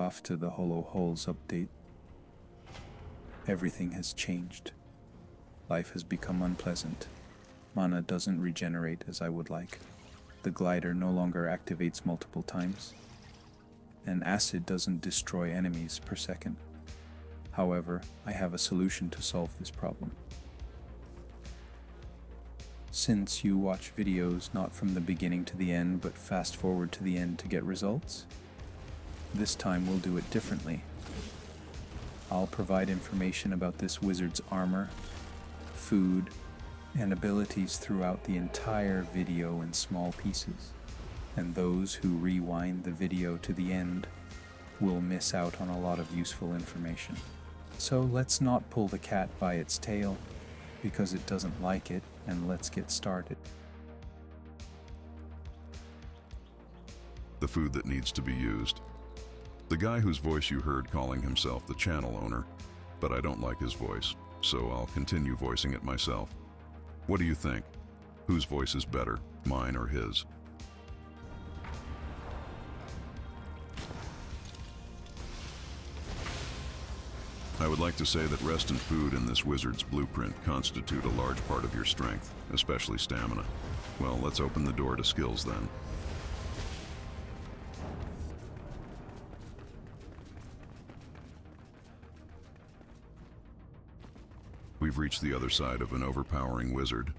after the Hollow Halls update, everything has changed. Life has become unpleasant. Mana doesn't regenerate as I would like. The glider no longer activates multiple times. And acid doesn't destroy enemies per second. However, I have a solution to solve this problem. Since you watch videos not from the beginning to the end, but fast forward to the end to get results, this time we'll do it differently. I'll provide information about this wizard's armor, food, and abilities throughout the entire video in small pieces, and those who rewind the video to the end will miss out on a lot of useful information. So let's not pull the cat by its tail, because it doesn't like it, and let's get started. The food that needs to be used. The guy whose voice you heard calling himself the channel owner, but I don't like his voice, so I'll continue voicing it myself. What do you think? Whose voice is better, mine or his? I would like to say that rest and food in this wizard's blueprint constitute a large part of your strength, especially stamina. Well, let's open the door to skills then. We've reached the other side of an overpowering wizard.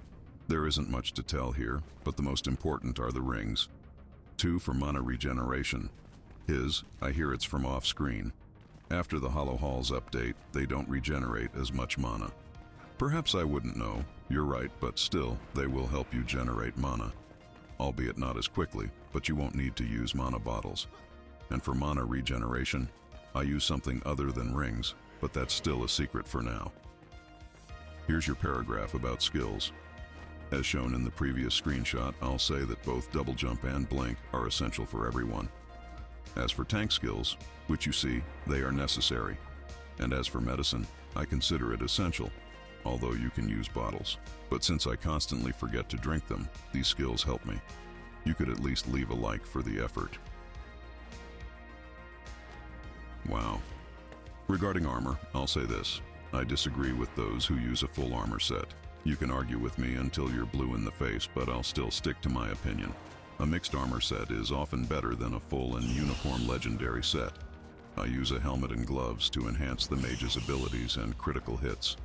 There isn't much to tell here, but the most important are the rings. 2 for mana regeneration. His, I hear it's from off-screen. After the Hollow Halls update, they don't regenerate as much mana. Perhaps I wouldn't know, you're right, but still, they will help you generate mana. Albeit not as quickly, but you won't need to use mana bottles. And for mana regeneration, I use something other than rings, but that's still a secret for now. Here's your paragraph about skills. As shown in the previous screenshot, I'll say that both double jump and blink are essential for everyone. As for tank skills, which you see, they are necessary. And as for medicine, I consider it essential, although you can use bottles. But since I constantly forget to drink them, these skills help me. You could at least leave a like for the effort. Wow. Regarding armor, I'll say this. I disagree with those who use a full armor set. You can argue with me until you're blue in the face, but I'll still stick to my opinion. A mixed armor set is often better than a full and uniform legendary set. I use a helmet and gloves to enhance the mage's abilities and critical hits,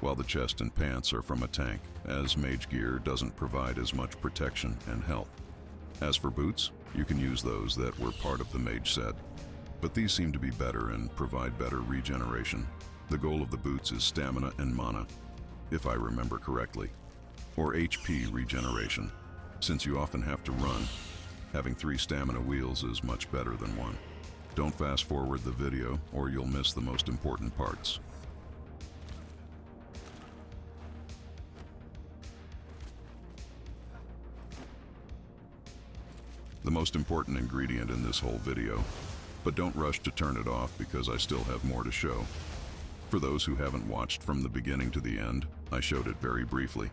while the chest and pants are from a tank, as mage gear doesn't provide as much protection and health. As for boots, you can use those that were part of the mage set, but these seem to be better and provide better regeneration. The goal of the boots is stamina and mana, if I remember correctly, or HP regeneration. Since you often have to run, having 3 stamina wheels is much better than 1. Don't fast forward the video or you'll miss the most important parts. The most important ingredient in this whole video, but don't rush to turn it off because I still have more to show. For those who haven't watched from the beginning to the end, I showed it very briefly,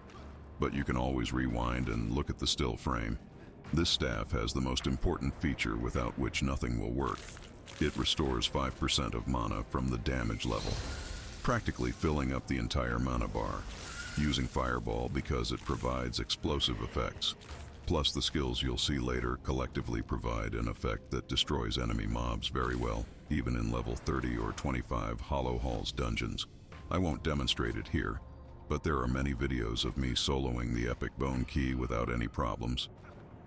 but you can always rewind and look at the still frame. This staff has the most important feature without which nothing will work. It restores 5% of mana from the damage level, practically filling up the entire mana bar, using Fireball because it provides explosive effects. Plus the skills you'll see later collectively provide an effect that destroys enemy mobs very well, even in level 30 or 25 Hollow Halls dungeons. I won't demonstrate it here, but there are many videos of me soloing the Epic Bone Key without any problems,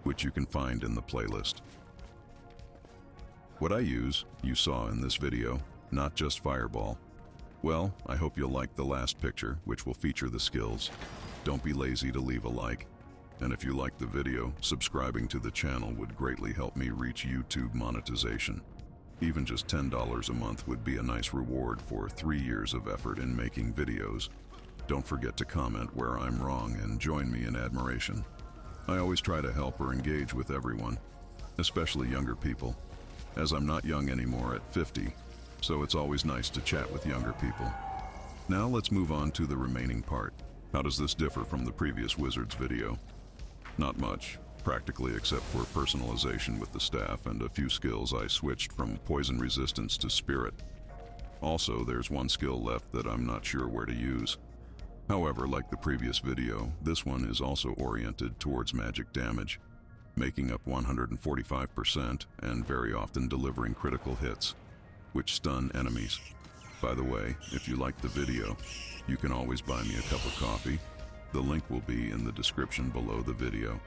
which you can find in the playlist. What I use, you saw in this video, not just Fireball. Well, I hope you'll like the last picture, which will feature the skills. Don't be lazy to leave a like. And if you liked the video, subscribing to the channel would greatly help me reach YouTube monetization. Even just $10 a month would be a nice reward for 3 years of effort in making videos. Don't forget to comment where I'm wrong and join me in admiration. I always try to help or engage with everyone, especially younger people, as I'm not young anymore at 50, so it's always nice to chat with younger people. Now let's move on to the remaining part. How does this differ from the previous Wizards video? Not much. practically except for personalization with the staff and a few skills I switched from poison resistance to spirit. Also, there's one skill left that I'm not sure where to use. However, like the previous video, this one is also oriented towards magic damage, making up 145% and very often delivering critical hits, which stun enemies. By the way, if you liked the video, you can always buy me a cup of coffee. The link will be in the description below the video.